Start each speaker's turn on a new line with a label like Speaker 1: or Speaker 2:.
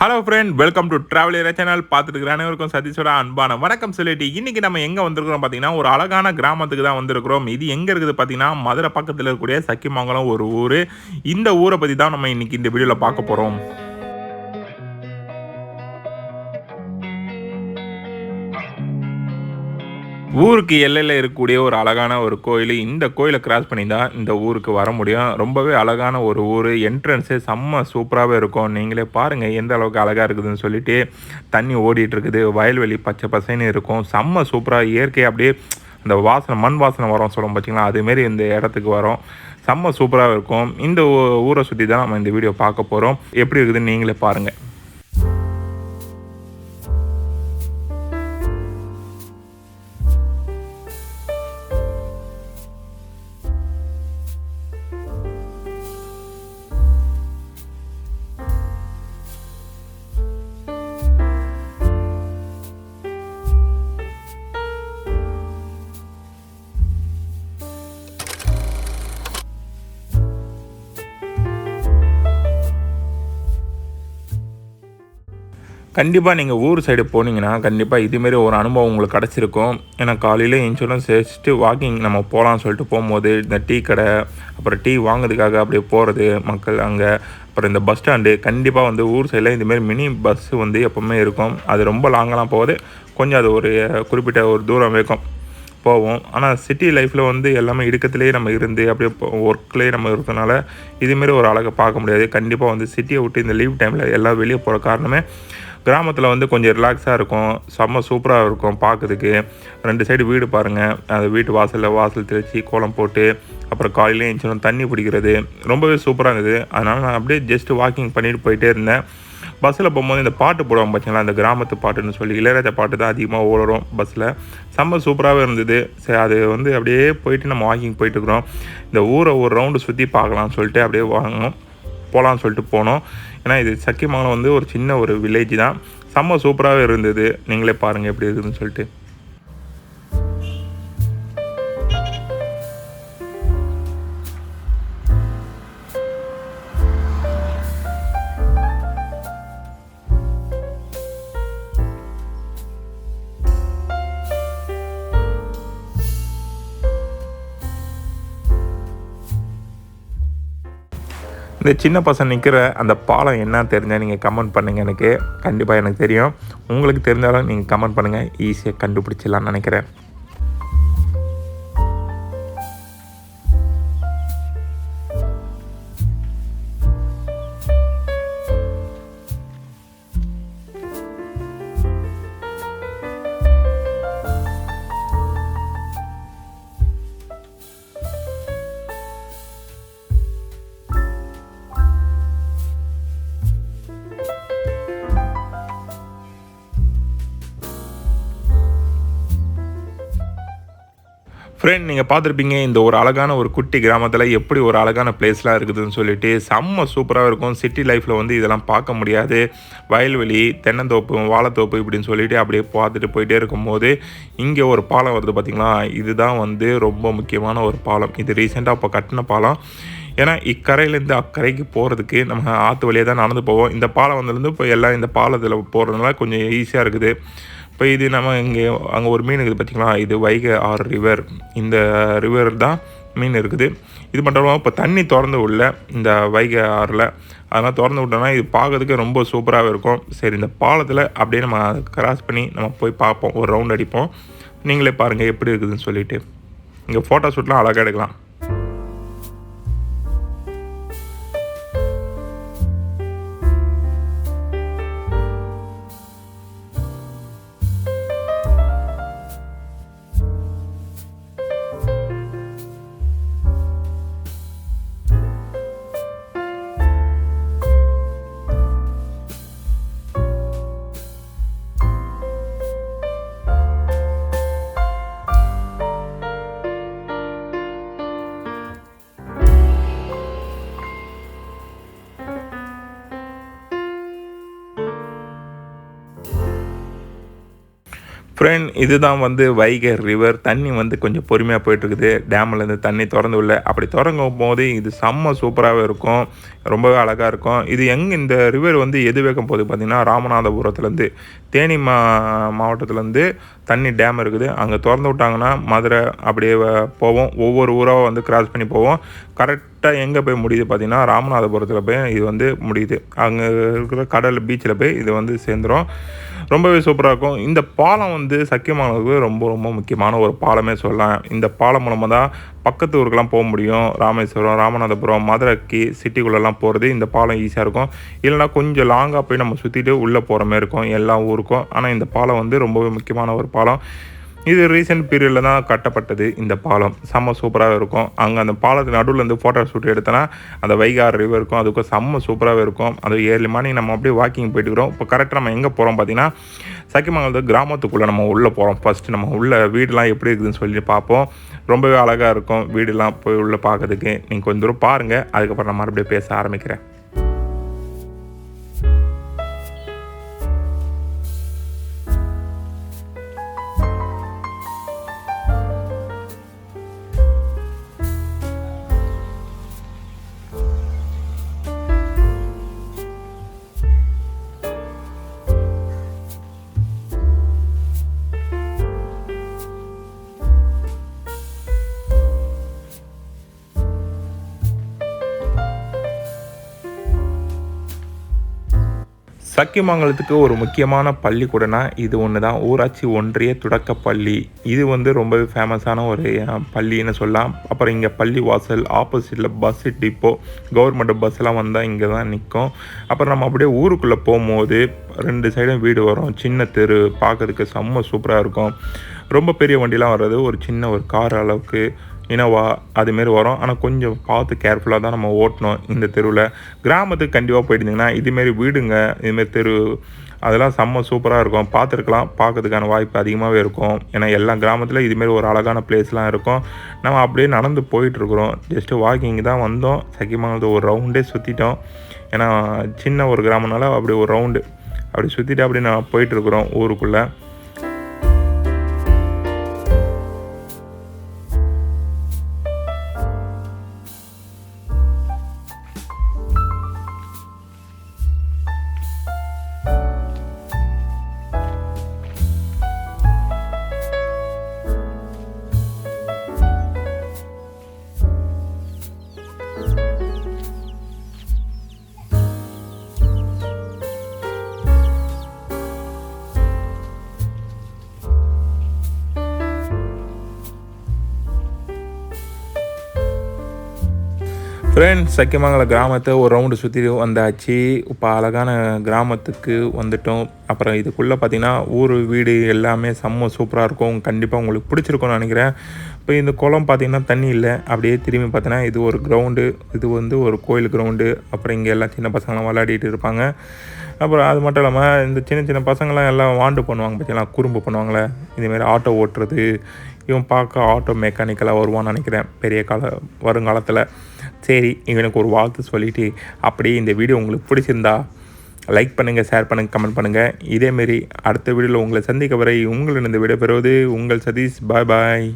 Speaker 1: Hello friend, welcome to travel channel. பார்த்துட்டு இருக்கிற அனைவருக்கும் சதீஷோட அன்பான வணக்கம் சொல்லிட்டு இன்னைக்கு நம்ம எங்கே வந்திருக்கிறோம் பார்த்தீங்கன்னா, ஒரு அழகான கிராமத்துக்கு தான் வந்திருக்கிறோம். இது எங்கே இருக்குது பார்த்தீங்கன்னா, மதுரை பக்கத்தில் இருக்கக்கூடிய சக்கிமங்கலம் ஒரு ஊர். இந்த ஊரை பற்றி தான் நம்ம இன்னைக்கு இந்த வீடியோவில் பார்க்க போகிறோம். ஊருக்கு எல்லையில் இருக்கக்கூடிய ஒரு அழகான ஒரு கோயில். இந்த கோயிலை கிராஸ் பண்ணி தான் இந்த ஊருக்கு வர முடியும். ரொம்பவே அழகான ஒரு ஊர். என்ட்ரன்ஸே செம்ம சூப்பராகவே இருக்கும். நீங்களே பாருங்கள் எந்த அளவுக்கு அழகாக இருக்குதுன்னு சொல்லிட்டு. தண்ணி ஓடிட்டு இருக்குது, வயல்வெளி பச்சை பசைன்னு இருக்கும். செம்ம சூப்பராக இயற்கை அப்படியே அந்த வாசனை, மண் வாசனை வரும் சொல்லுவோம் பார்த்தீங்களா, அதுமாரி இந்த இடத்துக்கு வரும். செம்ம சூப்பராக இருக்கும். இந்த ஊரை சுற்றி தான் நம்ம இந்த வீடியோ பார்க்க போகிறோம். எப்படி இருக்குதுன்னு நீங்களே பாருங்கள். கண்டிப்பாக நீங்கள் ஊர் சைடு போனீங்கன்னா கண்டிப்பாக இதுமாரி ஒரு அனுபவம் உங்களுக்கு கிடச்சிருக்கும். ஏன்னா காலையில் இன்சூரன்ஸ் வச்சுட்டு வாக்கிங் நம்ம போகலான்னு சொல்லிட்டு போகும்போது இந்த டீ கடை, அப்புறம் டீ வாங்குறதுக்காக அப்படியே போகிறது மக்கள் அங்கே, அப்புறம் இந்த பஸ் ஸ்டாண்டு, கண்டிப்பாக வந்து ஊர் சைடில் இதுமாரி மினி பஸ்ஸு வந்து எப்போவுமே இருக்கும். அது ரொம்ப லாங்கெலாம் போகுது, கொஞ்சம் அது ஒரு குறிப்பிட்ட ஒரு தூரம் வைக்கும் போவோம். ஆனால் சிட்டி லைஃப்பில் வந்து எல்லாமே இடுக்கத்துலேயே நம்ம இருந்து அப்படியே ஒர்க்லேயே நம்ம இருக்கிறதுனால இதுமாரி ஒரு அழகை பார்க்க முடியாது. கண்டிப்பாக வந்து சிட்டியை விட்டு இந்த லீவ் டைமில் எல்லாம் வெளியே போகிற காரணமே கிராமத்தில் வந்து கொஞ்சம் ரிலாக்ஸாக இருக்கும். செம்ம சூப்பராக இருக்கும் பார்க்குறதுக்கு. 2 சைடு வீடு பாருங்கள். அந்த வீட்டு வாசல் தெளித்து கோலம் போட்டு, அப்புறம் காலையிலே எழுந்திரிச்சோம் தண்ணி பிடிக்கிறது ரொம்பவே சூப்பராக இருந்தது. அதனால் நான் அப்படியே ஜஸ்ட்டு வாக்கிங் பண்ணிட்டு போயிட்டே இருந்தேன். பஸ்ஸில் போகும்போது இந்த பாட்டு போடுவாங்க பார்த்தீங்களா, அந்த கிராமத்து பாட்டுன்னு சொல்லி இளையராஜா பாட்டு தான் அதிகமாக ஓடுறோம் பஸ்ஸில். செம்ம சூப்பராகவே இருந்தது. சரி, அது வந்து அப்படியே போயிட்டு நம்ம வாக்கிங் போயிட்டுருக்குறோம். இந்த ஊரை ஒரு ரவுண்டு சுற்றி பார்க்கலாம்னு சொல்லிட்டு அப்படியே போகலான்னு சொல்லிட்டு போனோம். ஏன்னா இது சக்கிமங்கலம் வந்து ஒரு சின்ன ஒரு வில்லேஜ் தான். செம்ம சூப்பராகவே இருந்தது. நீங்களே பாருங்கள் எப்படி இருக்குதுன்னு சொல்லிட்டு. இந்த சின்ன பசங்க நிற்கிற அந்த பாலம் என்ன தெரிஞ்சால் நீங்கள் கமெண்ட் பண்ணுங்கள். எனக்கு கண்டிப்பாக எனக்கு தெரியும். உங்களுக்கு தெரிஞ்சாலும் நீங்கள் கமெண்ட் பண்ணுங்கள். ஈஸியாக கண்டுபிடிச்சிடலான்னு நினைக்கிறேன். ஃப்ரெண்ட், நீங்கள் பார்த்துருப்பீங்க இந்த ஒரு அழகான ஒரு குட்டி கிராமத்தில் எப்படி ஒரு அழகான பிளேஸ்லாம் இருக்குதுன்னு சொல்லிட்டு. செம்ம சூப்பராக இருக்கும். சிட்டி லைஃப்பில் வந்து இதெல்லாம் பார்க்க முடியாது. வயல்வெளி, தென்னந்தோப்பு, வாழைத்தோப்பு இப்படின்னு சொல்லிட்டு அப்படியே பார்த்துட்டு போயிட்டே இருக்கும்போது இங்கே ஒரு பாலம் வருது பார்த்திங்களா. இதுதான் வந்து ரொம்ப முக்கியமான ஒரு பாலம். இது ரீசெண்டாக இப்போ கட்டின பாலம். ஏன்னா இக்கரையிலேருந்து அக்கறைக்கு போகிறதுக்கு நம்ம ஆற்று வழியாக தான் நடந்து போவோம். இந்த பாலம் வந்துலேருந்து இப்போ எல்லாம் இந்த பாலத்தில் போகிறதுனால கொஞ்சம் ஈஸியாக இருக்குது. இப்போ இது நம்ம அங்கே ஒரு மீன் இருக்குது பார்த்திங்களா, இது வைகை ஆறு ரிவர். இந்த ரிவர் தான் மீன் இருக்குது. இது மட்டும் இப்போ தண்ணி திறந்து விடல இந்த வைகை ஆறில். அதெல்லாம் திறந்து விட்டோம்னா இது பார்க்கறதுக்கு ரொம்ப சூப்பராகவே இருக்கும். சரி, இந்த பாலத்தில் அப்படியே நம்ம கிராஸ் பண்ணி நம்ம போய் பார்ப்போம், ஒரு ரவுண்ட் அடிப்போம். நீங்களே பாருங்கள் எப்படி இருக்குதுன்னு சொல்லிட்டு. இங்கே ஃபோட்டோ ஷூட்லாம் அழகாக எடுக்கலாம். ஃப்ரெண்ட் இதுதான் வந்து வைகை ரிவர். தண்ணி வந்து கொஞ்சம் பொறுமையாக போயிட்டுருக்குது. டேம்லேருந்து தண்ணி திறந்து விடல. அப்படி திறங்கும் போது இது செம்ம சூப்பராகவே இருக்கும். ரொம்பவே அழகாக இருக்கும். இது இந்த ரிவர் வந்து எது வேகம் போகுது பார்த்திங்கன்னா, ராமநாதபுரத்துலேருந்து தேனி மாவட்டத்துலேருந்து தண்ணி டேம் இருக்குது. அங்கே திறந்து விட்டாங்கன்னா மதுரை அப்படியே போவோம். ஒவ்வொரு ஊராக வந்து கிராஸ் பண்ணி போவோம். கரெக்டாக எங்கே போய் முடியுது பார்த்திங்கன்னா, ராமநாதபுரத்தில் போய் இது வந்து முடியுது. அங்கே இருக்கிற கடல் பீச்சில் போய் இது வந்து சேர்ந்துடும். ரொம்பவே சூப்பராக இருக்கும். இந்த பாலம் வந்து சக்கியமங்கலத்துக்கு ரொம்ப ரொம்ப முக்கியமான ஒரு பாலமே சொல்லலாம். இந்த பாலம் மூலமாக தான் பக்கத்து ஊருக்கெல்லாம் போக முடியும். ராமேஸ்வரம், ராமநாதபுரம், மதுரைக்கு சிட்டிக்குள்ளெல்லாம் போகிறது இந்த பாலம் ஈஸியாக இருக்கும். இல்லைனா கொஞ்சம் லாங்காக போய் நம்ம சுற்றிட்டு உள்ளே போகிற மாதிரி இருக்கும் எல்லா ஊருக்கும். ஆனால் இந்த பாலம் வந்து ரொம்பவே முக்கியமான ஒரு பாலம். இது ரீசெண்ட் பீரியடில் தான் கட்டப்பட்டது. இந்த பாலம் செம்ம சூப்பராகவே இருக்கும். அங்கே அந்த பாலத்து நடுவில் இருந்து ஃபோட்டோ ஷூட் எடுத்தோன்னா அந்த வைகார் ரிவர் இருக்கும். அதுக்கும் செம்ம சூப்பராகவே இருக்கும். அது ஏர்லி மார்னிங் நம்ம அப்படியே வாக்கிங் போயிட்டுக்கிறோம். இப்போ கரெக்டாக நம்ம எங்கே போகிறோம் பார்த்தீங்கன்னா, சக்கியமங்கலத்து கிராமத்துக்குள்ளே நம்ம உள்ளே போகிறோம். ஃபஸ்ட்டு நம்ம உள்ள வீடெலாம் எப்படி இருக்குதுன்னு சொல்லி பார்ப்போம். ரொம்பவே அழகாக இருக்கும் வீடெல்லாம் போய் உள்ளே பார்க்கறதுக்கு. நீங்கள் கொஞ்சம் தூரம் பாருங்கள், அதுக்கப்புறம் நான் மறுபடியும் பேச ஆரம்பிக்கிறேன். சக்கியமங்கலத்துக்கு ஒரு முக்கியமான பள்ளிக்கூடனா இது ஒன்று தான். ஊராட்சி ஒன்றிய தொடக்கப்பள்ளி. இது வந்து ரொம்பவே ஃபேமஸான ஒரு பள்ளின்னு சொல்லலாம். அப்புறம் இங்கே பள்ளி வாசல் ஆப்போசிட்டில் பஸ்ஸு டிப்போ, கவர்மெண்ட் பஸ்ஸெல்லாம் வந்தால் இங்கே தான் நிற்கும். அப்புறம் நம்ம அப்படியே ஊருக்குள்ளே போகும்போது 2 சைடும் வீடு வரும். சின்ன தெரு பார்க்கறதுக்கு செம்ம சூப்பராக இருக்கும். ரொம்ப பெரிய வண்டிலாம் வர்றது ஒரு சின்ன ஒரு கார் அளவுக்கு இனோவா அதுமாரி வரும். ஆனால் கொஞ்சம் பார்த்து கேர்ஃபுல்லாக தான் நம்ம ஓட்டணும். இந்த தெருவில் கிராமத்துக்கு கண்டிப்பாக போயிட்டுருந்தீங்கன்னா இதுமாரி வீடுங்க, இதுமாரி தெரு அதெல்லாம் செம்ம சூப்பராக இருக்கும். பார்த்துருக்கலாம், பார்க்கறதுக்கான வாய்ப்பு அதிகமாகவே இருக்கும். ஏன்னா எல்லா கிராமத்தில் இதுமாரி ஒரு அழகான பிளேஸ்லாம் இருக்கும். நம்ம அப்படியே நடந்து போயிட்டுருக்குறோம். ஜஸ்ட்டு வாக்கிங் தான் வந்தோம். சக்கியமங்கலத்தை ஒரு ரவுண்டே சுற்றிட்டோம். ஏன்னா சின்ன ஒரு கிராமனால அப்படி ஒரு ரவுண்டு அப்படி சுற்றிட்டு அப்படி நான் போயிட்டுருக்குறோம் ஊருக்குள்ளே. ஃப்ரெண்ட்ஸ், சக்கியமங்கலம் கிராமத்தை ஒரு ரவுண்டு சுற்றி வந்தாச்சு. இப்போ அழகான கிராமத்துக்கு வந்துட்டோம். அப்புறம் இதுக்குள்ளே பார்த்திங்கன்னா ஊர் வீடு எல்லாமே செம்ம சூப்பராக இருக்கும். கண்டிப்பாக உங்களுக்கு பிடிச்சிருக்கும்னு நினைக்கிறேன். இப்போ இந்த குளம் பார்த்திங்கன்னா தண்ணி இல்லை. அப்படியே திரும்பி பார்த்தீங்கன்னா இது ஒரு கிரவுண்டு. இது வந்து ஒரு கோயில் கிரவுண்டு. அப்புறம் இங்கே எல்லாம் சின்ன பசங்களாம் விளையாடிட்டு இருப்பாங்க. அப்புறம் அது மட்டும் இல்லாமல் இந்த சின்ன சின்ன பசங்களாம் எல்லாம் வாண்டு பண்ணுவாங்க பார்த்தீங்களா, குறும்பு பண்ணுவாங்களே, இதுமாரி ஆட்டோ ஓட்டுறது. இவன் பார்க்க ஆட்டோ மெக்கானிக்கலாக வருவான்னு நினைக்கிறேன் வருங்காலத்தில். சரி, இவனுக்கு ஒரு வாழ்த்து சொல்லிவிட்டு அப்படியே இந்த வீடியோ உங்களுக்கு பிடிச்சிருந்தா லைக் பண்ணுங்கள், ஷேர் பண்ணுங்கள், கமெண்ட் பண்ணுங்கள். இதேமாரி அடுத்த வீடியோவில் உங்களை சந்திக்க வரை உங்களிடம் இந்த விடைபெறுவது உங்கள் சதீஷ். பாய் பாய்.